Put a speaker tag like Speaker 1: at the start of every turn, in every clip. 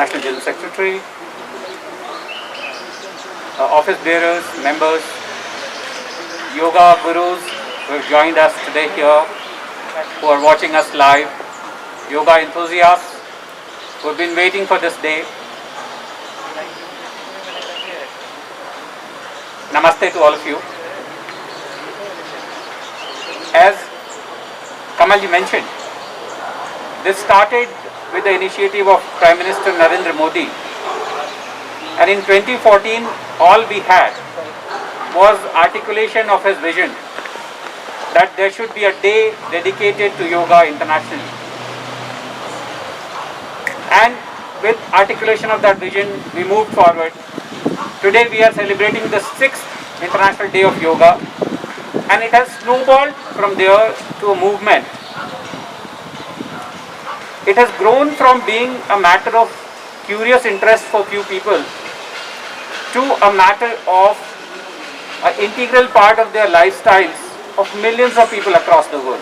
Speaker 1: National General Secretary, office bearers, members, yoga gurus who have joined us today here, who are watching us live, yoga enthusiasts who have been waiting for this day. Namaste to all of you. As Kamalji mentioned, this started with the initiative of Prime Minister Narendra Modi, and in 2014 all we had was articulation of his vision that there should be a day dedicated to yoga internationally. And with articulation of that vision, we moved forward. Today we are celebrating the 6th International Day of Yoga, and it has snowballed from there to a movement. It has grown from being a matter of curious interest for few people to a matter of an integral part of their lifestyles of millions of people across the world.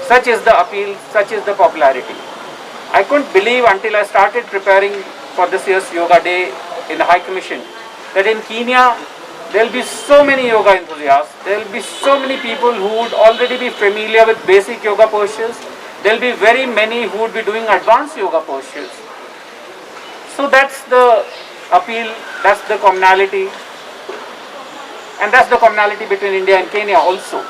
Speaker 1: Such is the appeal, such is the popularity. I couldn't believe until I started preparing for this year's Yoga Day in the High Commission that in Kenya there will be so many yoga enthusiasts, there will be so many people who would already be familiar with basic yoga postures, there will be very many who would be doing advanced yoga postures. So that's the appeal, that's the commonality, and that's the commonality between India and Kenya also.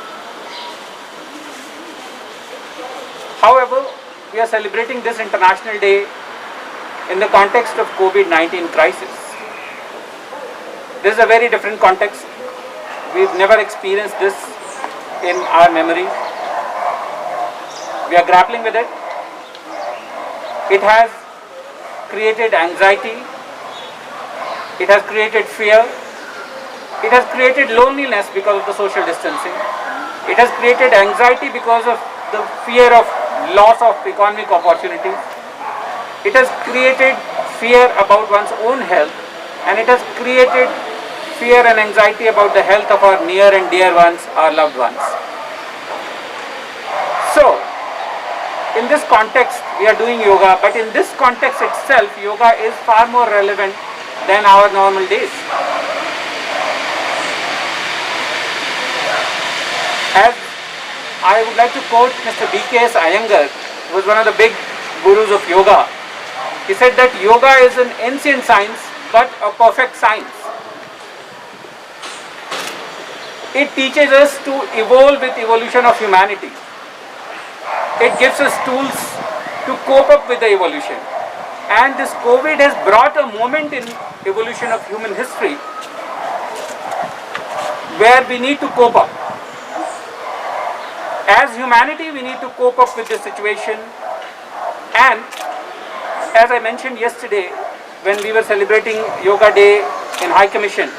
Speaker 1: However, we are celebrating this International Day in the context of COVID-19 crisis. This is a very different context. We've never experienced this in our memory. We are grappling with it. It has created anxiety. It has created fear. It has created loneliness because of the social distancing. It has created anxiety because of the fear of loss of economic opportunities. It has created fear about one's own health, and it has created fear and anxiety about the health of our near and dear ones, our loved ones. So, in this context, we are doing yoga, but in this context itself, yoga is far more relevant than our normal days. As I would like to quote Mr. B.K.S. Iyengar, who was one of the big gurus of yoga. He said that yoga is an ancient science, but a perfect science. It teaches us to evolve with evolution of humanity. It gives us tools to cope up with the evolution. And this COVID has brought a moment in evolution of human history where we need to cope up. As humanity, we need to cope up with this situation. And as I mentioned yesterday, when we were celebrating Yoga Day in High Commission,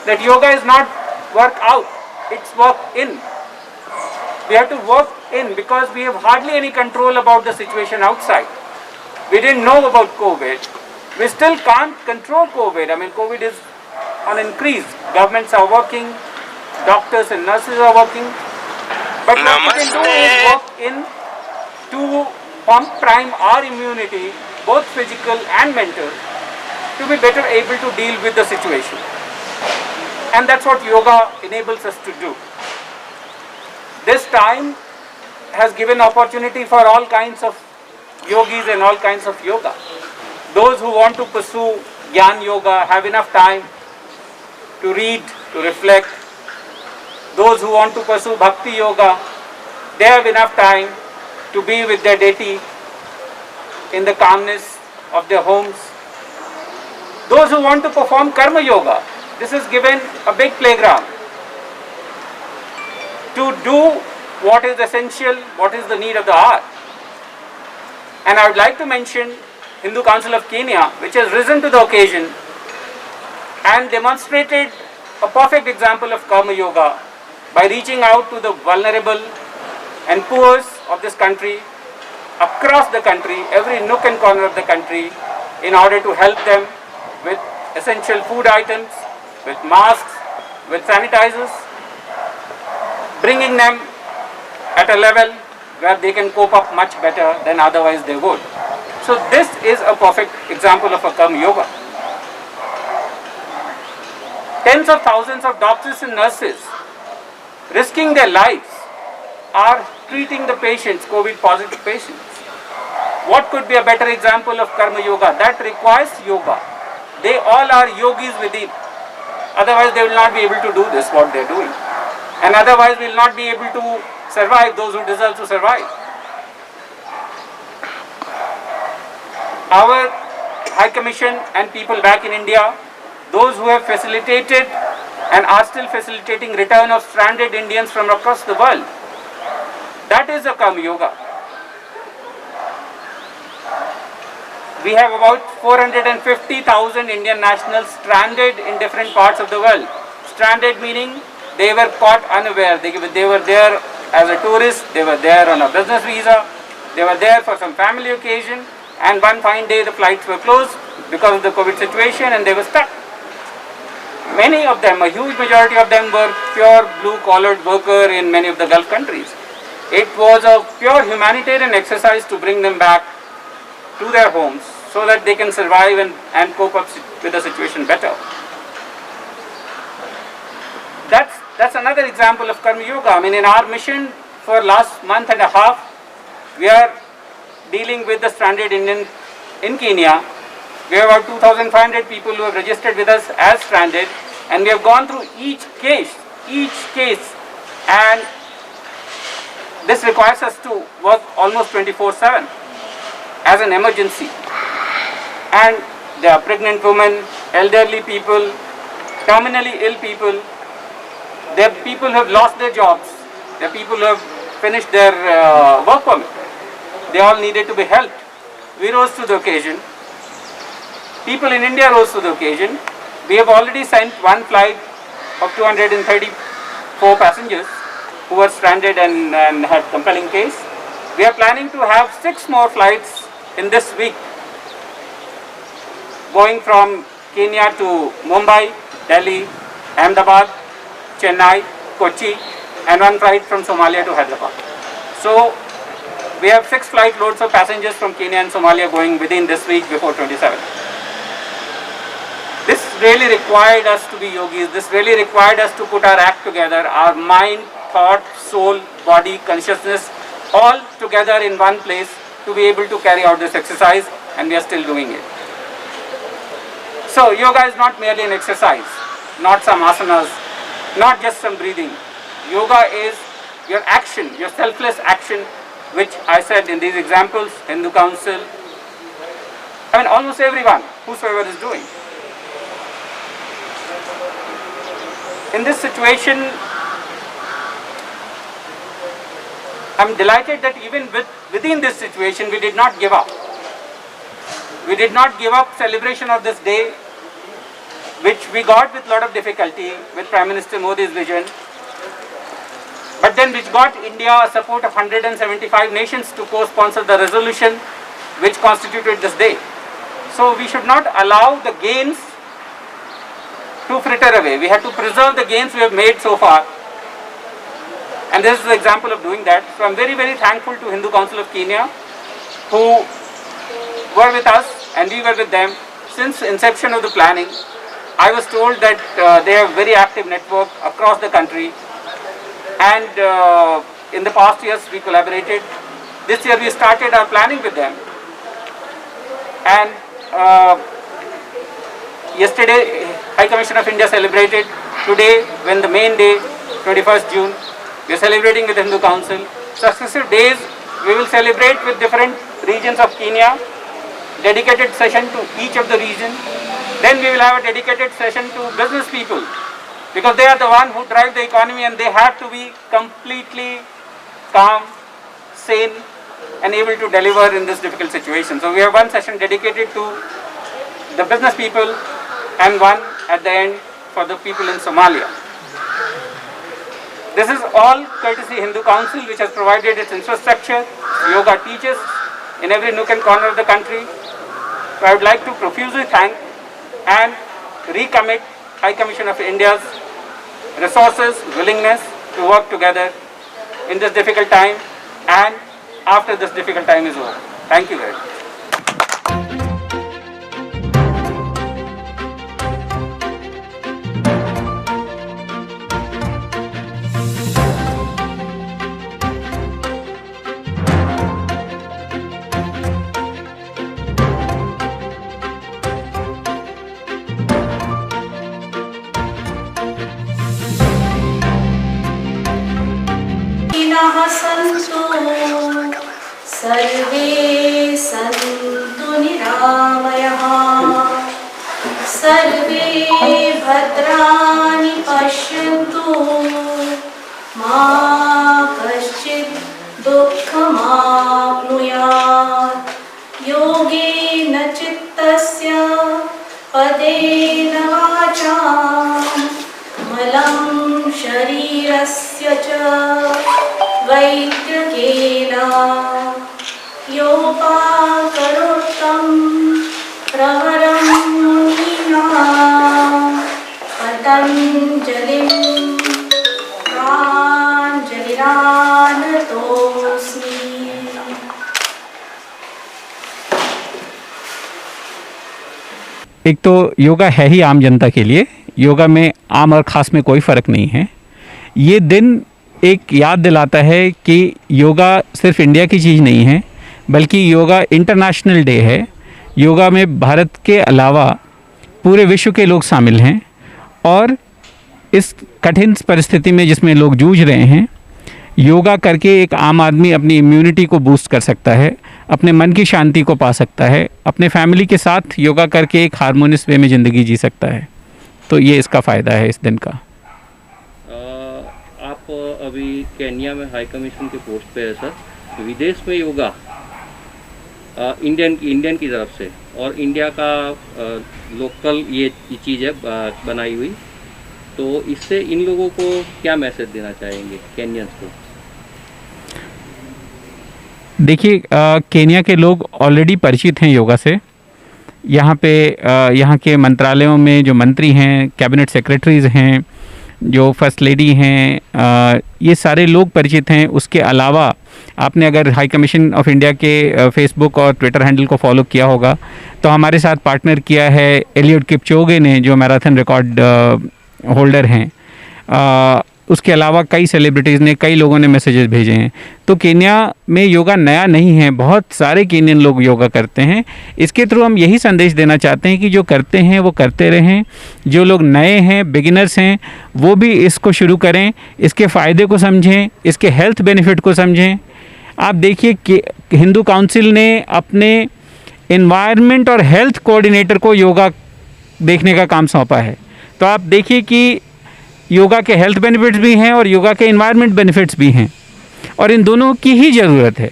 Speaker 1: that yoga is not work out, it's work in. We have to work in because we have hardly any control about the situation outside. We didn't know about COVID. We still can't control COVID. I mean, COVID is on increase. Governments are working, doctors and nurses are working. But what we can do is work in to pump prime our immunity, both physical and mental, to be better able to deal with the situation. And that's what yoga enables us to do. This time has given opportunity for all kinds of yogis and all kinds of yoga. Those who want to pursue Gyan Yoga have enough time to read, to reflect. Those who want to pursue Bhakti Yoga, they have enough time to be with their deity in the calmness of their homes. Those who want to perform Karma Yoga, this is given a big playground to do what is essential, what is the need of the hour. And I would like to mention Hindu Council of Kenya, which has risen to the occasion and demonstrated a perfect example of Karma Yoga by reaching out to the vulnerable and poor of this country, across the country, every nook and corner of the country, in order to help them with essential food items, with masks, with sanitizers, bringing them at a level where they can cope up much better than otherwise they would. So this is a perfect example of a Karma Yoga. Tens of thousands of doctors and nurses risking their lives are treating the patients, COVID positive patients. What could be a better example of Karma Yoga? That requires yoga. They all are yogis within. Otherwise they will not be able to do this, what they are doing. And otherwise we will not be able to survive, those who deserve to survive. Our High Commission and people back in India, those who have facilitated and are still facilitating return of stranded Indians from across the world, that is a Karma Yoga. We have about 450,000 Indian nationals stranded in different parts of the world. Stranded meaning they were caught unaware. They were there as a tourist, they were there on a business visa, they were there for some family occasion, and one fine day the flights were closed because of the COVID situation and they were stuck. Many of them, a huge majority of them, were pure blue-collared worker in many of the Gulf countries. It was a pure humanitarian exercise to bring them back to their homes so that they can survive and cope up with the situation better. That's another example of Karma Yoga. I mean, in our mission for last month and a half, we are dealing with the stranded Indian in Kenya. We have about 2,500 people who have registered with us as stranded, and we have gone through each case, and this requires us to work almost 24/7 as an emergency. And there are pregnant women, elderly people, terminally ill people, there are people who have lost their jobs, there are people who have finished their work permit. They all needed to be helped. We rose to the occasion. People in India rose to the occasion. We have already sent one flight of 234 passengers who were stranded and had compelling case. We are planning to have 6 more flights in this week, going from Kenya to Mumbai, Delhi, Ahmedabad, Chennai, Kochi, and one flight from Somalia to Hyderabad. So we have 6 flight loads of passengers from Kenya and Somalia going within this week before 27. This really required us to be yogis. This really required us to put our act together, our mind, thought, soul, body, consciousness, all together in one place to be able to carry out this exercise, and we are still doing it. So yoga is not merely an exercise, not some asanas, not just some breathing. Yoga is your action, your selfless action, which I said in these examples, Hindu Council, I mean almost everyone, whosoever is doing. In this situation, I'm delighted that even within this situation, we did not give up. We did not give up celebration of this day, which we got with a lot of difficulty with Prime Minister Modi's vision, but then which got India a support of 175 nations to co-sponsor the resolution which constituted this day. So we should not allow the gains to fritter away. We have to preserve the gains we have made so far. And this is the example of doing that. So I'm very, very thankful to Hindu Council of Kenya, who were with us and we were with them since inception of the planning. I was told that they have a very active network across the country, and in the past years we collaborated. This year we started our planning with them, and yesterday High Commission of India celebrated. Today, when the main day, 21st June, we are celebrating with Hindu Council. Successive days we will celebrate with different regions of Kenya, dedicated session to each of the region. Then we will have a dedicated session to business people, because they are the one who drive the economy and they have to be completely calm, sane and able to deliver in this difficult situation. So we have one session dedicated to the business people and one at the end for the people in Somalia. This is all courtesy Hindu Council, which has provided its infrastructure, yoga teachers in every nook and corner of the country. So I would like to profusely thank and recommit High Commission of India's resources, willingness to work together in this difficult time and after this difficult time is over. Thank you very much.
Speaker 2: सर्वे भद्राणि पश्यन्तु मा कश्चित् दुःखमाप्नुयात् योगेन चित्तस्य पदेन वाचा मलं शरीरस्य च वैद्यकेन योपाकरोत्तं प्रवरं मुनीनां पतञ्जलिं प्राञ्जलिरानतोऽस्मि।
Speaker 1: एक तो योगा है ही आम जनता के लिए, योगा में आम और ख़ास में कोई फ़र्क नहीं है। ये दिन एक याद दिलाता है कि योगा सिर्फ इंडिया की चीज़ नहीं है, बल्कि योगा इंटरनेशनल डे है। योगा में भारत के अलावा पूरे विश्व के लोग शामिल हैं और इस कठिन परिस्थिति में जिसमें लोग जूझ रहे हैं, योगा करके एक आम आदमी अपनी इम्यूनिटी को बूस्ट कर सकता है, अपने मन की शांति को पा सकता है, अपने फैमिली के साथ योगा करके एक हारमोनियस वे में ज़िंदगी जी सकता है। तो ये इसका फ़ायदा है इस दिन का।
Speaker 3: आप अभी केन्या में हाई कमीशन के पोस्ट पे है सर। विदेश में योगा इंडियन की तरफ से और इंडिया का लोकल ये चीज़ है बनाई हुई, तो इससे इन लोगों को क्या मैसेज देना चाहेंगे केन्यंस को?
Speaker 1: देखिए, केन्या के लोग ऑलरेडी परिचित हैं योगा से। यहाँ पे यहाँ के मंत्रालयों में जो मंत्री हैं, कैबिनेट सेक्रेटरीज़ हैं, जो फर्स्ट लेडी हैं, ये सारे लोग परिचित हैं। उसके अलावा आपने अगर हाई कमीशन ऑफ इंडिया के फेसबुक और ट्विटर हैंडल को फॉलो किया होगा तो हमारे साथ पार्टनर किया है एलियड किपचोगे ने, जो मैराथन रिकॉर्ड होल्डर हैं। उसके अलावा कई सेलिब्रिटीज़ ने, कई लोगों ने मैसेजेस भेजे हैं। तो केन्या में योगा नया नहीं है, बहुत सारे केन्यन लोग योगा करते हैं। इसके थ्रू हम यही संदेश देना चाहते हैं कि जो करते हैं वो करते रहें। जो लोग नए हैं, बिगिनर्स हैं, वो भी इसको शुरू करें, इसके फ़ायदे को समझें, इसके हेल्थ बेनिफिट को समझें। आप देखिए कि हिंदू काउंसिल ने अपने एनवायरनमेंट और हेल्थ कोऑर्डिनेटर को योगा देखने का काम सौंपा है। तो आप देखिए कि योगा के हेल्थ बेनिफिट्स भी हैं और योगा के एनवायरनमेंट बेनिफिट्स भी हैं, और इन दोनों की ही ज़रूरत है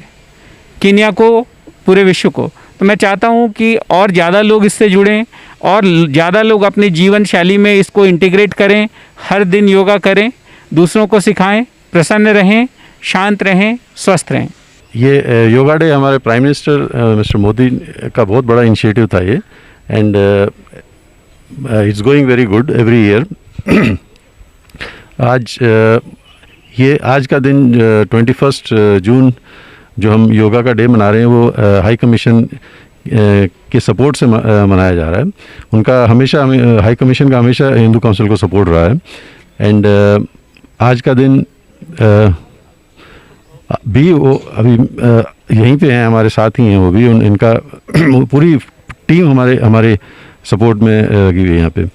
Speaker 1: केन्या को, पूरे विश्व को। तो मैं चाहता हूं कि और ज़्यादा लोग इससे जुड़ें और ज़्यादा लोग अपनी जीवन शैली में इसको इंटीग्रेट करें, हर दिन योगा करें, दूसरों को सिखाएं, प्रसन्न रहें, शांत रहें, स्वस्थ रहें।
Speaker 4: ये योगा डे हमारे प्राइम मिनिस्टर मिस्टर मोदी का बहुत बड़ा इनिशिएटिव था ये, and it's going very good every year. आज का दिन 21 जून जो हम योगा का डे मना रहे हैं, वो हाई कमीशन के सपोर्ट से मनाया जा रहा है। उनका हमेशा हाई कमीशन का हमेशा हिंदू काउंसिल को सपोर्ट रहा है, एंड आज का दिन भी वो अभी यहीं पे हैं, हमारे साथ ही हैं वो भी। इनका पूरी टीम हमारे सपोर्ट में लगी हुई है यहाँ पे।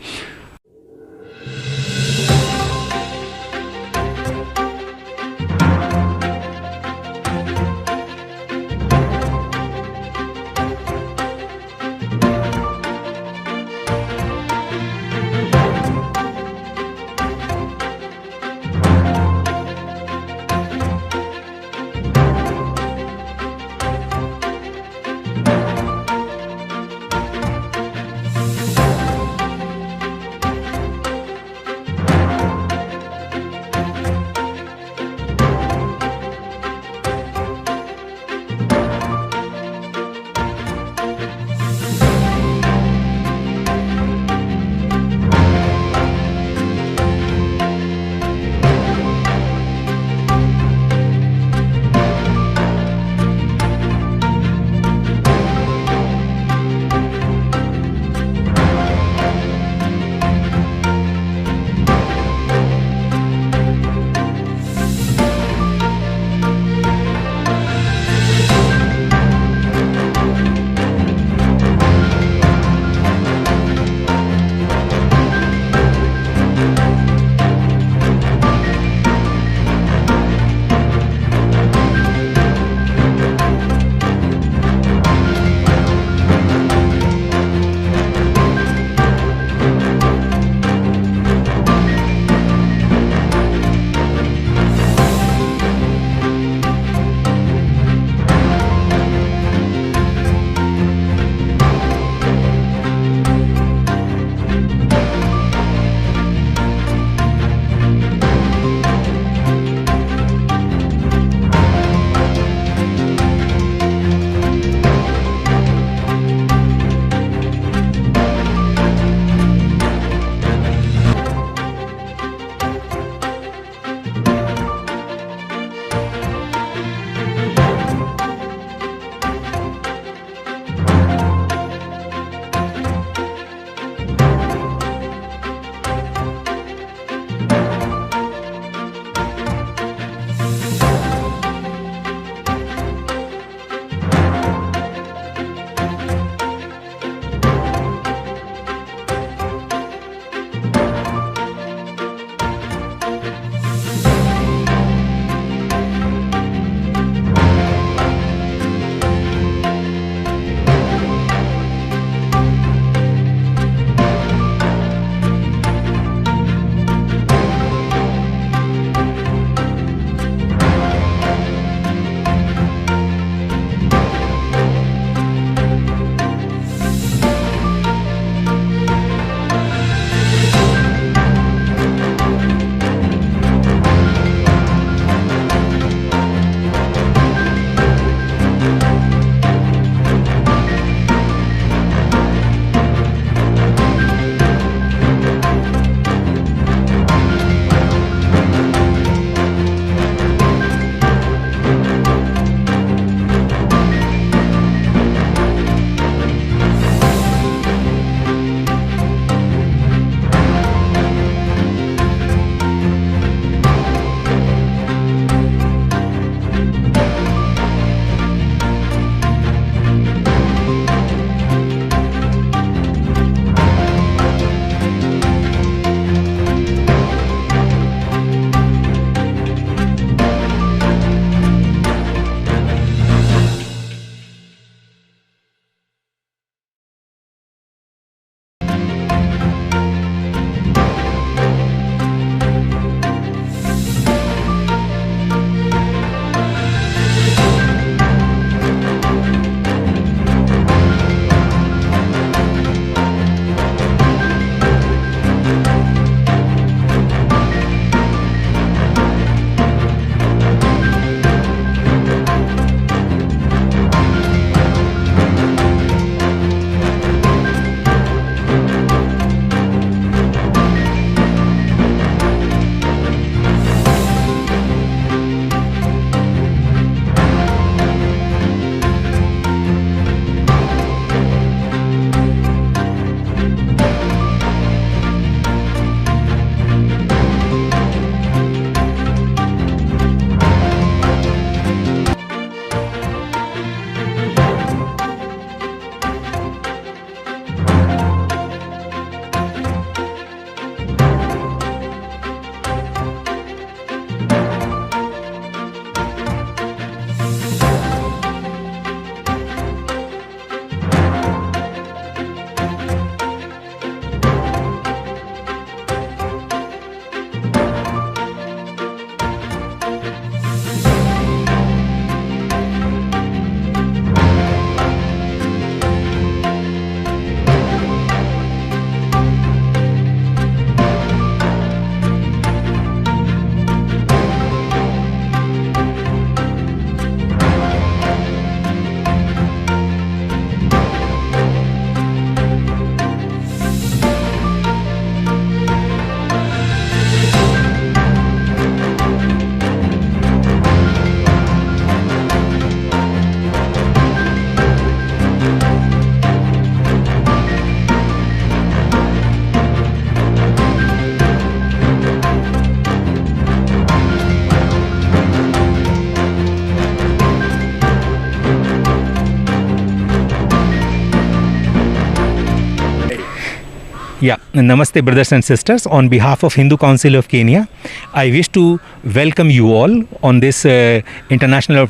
Speaker 5: Yeah, Namaste brothers and sisters. On behalf of Hindu Council of Kenya, I wish to welcome you all on this International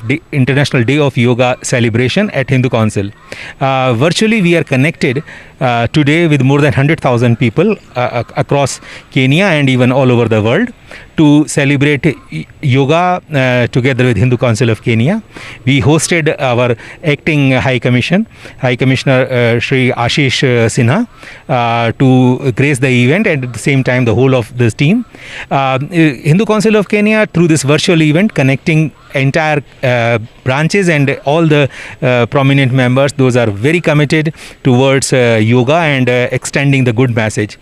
Speaker 5: Day of Yoga celebration at Hindu Council. Virtually we are connected today with more than 100,000 people across Kenya and even all over the world to celebrate yoga together with Hindu Council of Kenya. We hosted our acting High Commissioner Shri Ashish Sinha to grace the event, and at the same time the whole of this team. Hindu Council of Kenya, through this virtual event, connecting entire branches and all the prominent members, those are very committed towards yoga and extending the good message.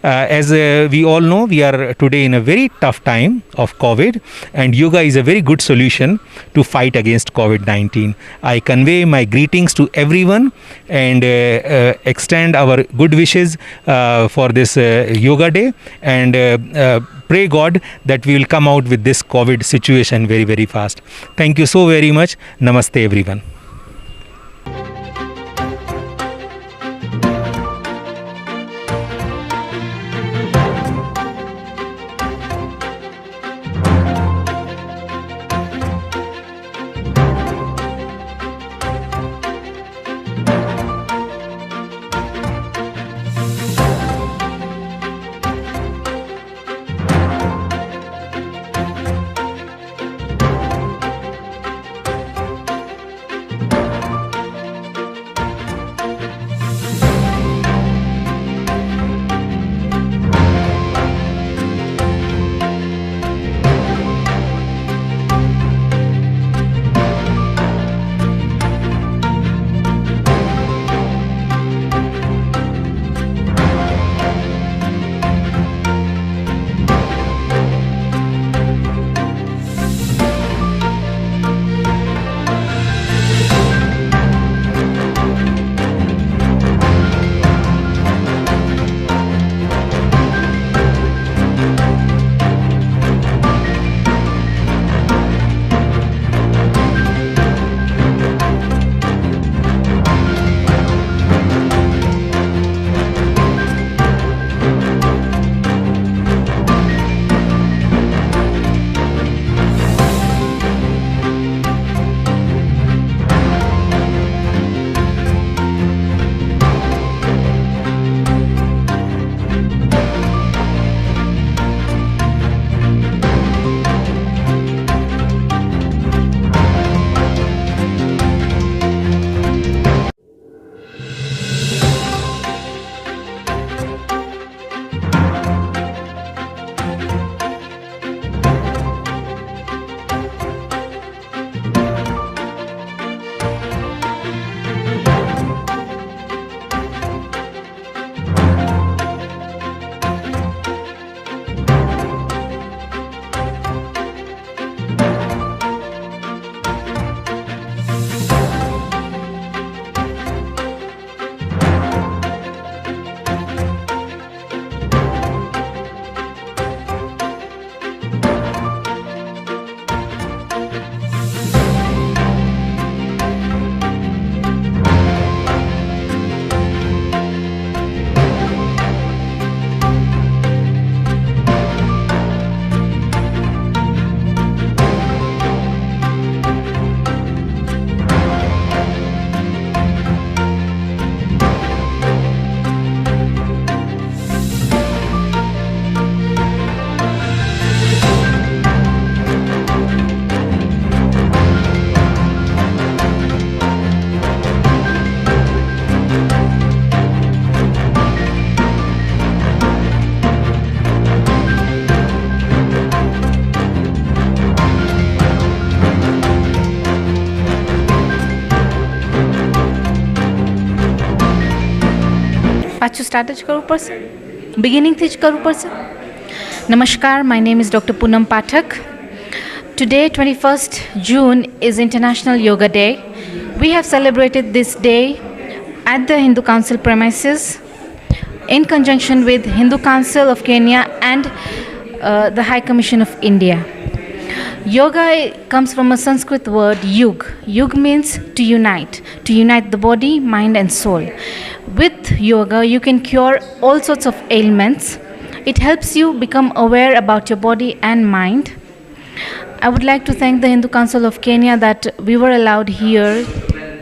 Speaker 5: As we all know, we are today in a very tough time of COVID, and yoga is a very good solution to fight against COVID-19. I convey my greetings to everyone and extend our good wishes for this yoga day, and pray God that we will come out with this COVID situation very, very fast. Thank you so very much. Namaste everyone.
Speaker 6: પાછું start જ કરવું પડશે, બિગિનિંગથી જ કરવું પડશે. નમસ્કાર, my name is Dr. Poonam Pathak. Today, 21st June, is International Yoga Day. We have celebrated this day at the Hindu Council premises in conjunction with Hindu Council of Kenya and the High Commission of India. Yoga comes from a Sanskrit word yug. Yug means to unite the body, mind and soul. with yoga, you can cure all sorts of ailments. It helps you become aware about your body and mind. I would like to thank the Hindu Council of Kenya that we were allowed here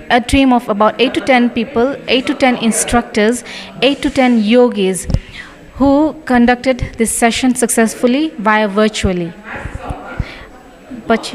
Speaker 6: a team of about 8 to 10 people, 8 to 10 instructors, 8 to 10 yogis who conducted this session successfully via virtually. But